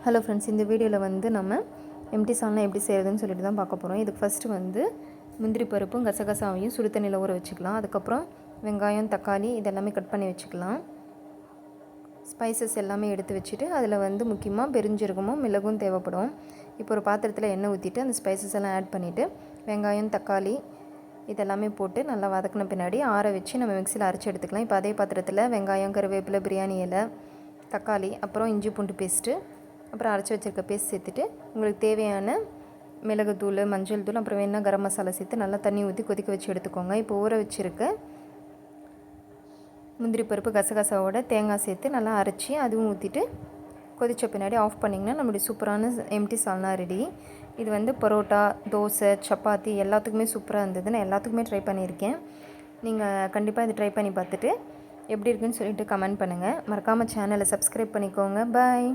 Hello friends, இந்த வீடியோவில் வந்து நம்ம எம்டி சால்னா எப்படி செய்கிறதுன்னு சொல்லிட்டு தான் பார்க்க போகிறோம். இதுக்கு ஃபஸ்ட்டு வந்து முந்திரி பருப்பும் கசகசாவையும் சுடு தண்ணியில் ஊற வச்சுக்கலாம். அதுக்கப்புறம் வெங்காயம், தக்காளி இதெல்லாமே கட் பண்ணி வச்சுக்கலாம். ஸ்பைசஸ் எல்லாமே எடுத்து வச்சுட்டு அதில் வந்து முக்கியமாக பெருஞ்சீரகமும் மிளகும் தேவைப்படும். இப்போ ஒரு பாத்திரத்தில் எண்ணெய் ஊற்றிட்டு அந்த ஸ்பைசஸ் எல்லாம் ஆட் பண்ணிவிட்டு வெங்காயம், தக்காளி இதெல்லாமே போட்டு நல்லா வதக்கின பின்னாடி ஆற வச்சு நம்ம மிக்சியில் அரைச்சி எடுத்துக்கலாம். இப்போ அதே பாத்திரத்தில் வெங்காயம், கருவேப்பிலை, பிரியாணி இலை, தக்காளி, அப்புறம் இஞ்சி பூண்டு பேஸ்ட்டு, அப்புறம் அரைச்சி வச்சுருக்க பேஸ்ட் சேர்த்துட்டு உங்களுக்கு தேவையான மிளகுத்தூள், மஞ்சள் தூள், அப்புறம் வேணால் கரம் மசாலா சேர்த்து நல்லா தண்ணி ஊற்றி கொதிக்க வச்சு எடுத்துக்கோங்க. இப்போ ஊற வச்சுருக்க முந்திரி பருப்பு, கசகசாவோட தேங்காய் சேர்த்து நல்லா அரைச்சி அதுவும் ஊற்றிட்டு கொதித்த பின்னாடி ஆஃப் பண்ணிங்கன்னா நம்மளுடைய சூப்பரான எம்டி சால்னா ரெடி. இது வந்து பரோட்டா, தோசை, சப்பாத்தி எல்லாத்துக்குமே சூப்பராக இருந்தது. நான் எல்லாத்துக்குமே ட்ரை பண்ணியிருக்கேன். நீங்கள் கண்டிப்பாக இது ட்ரை பண்ணி பார்த்துட்டு எப்படி இருக்குன்னு சொல்லிட்டு கமெண்ட் பண்ணுங்கள். மறக்காமல் சேனலை சப்ஸ்கிரைப் பண்ணிக்கோங்க. பாய்.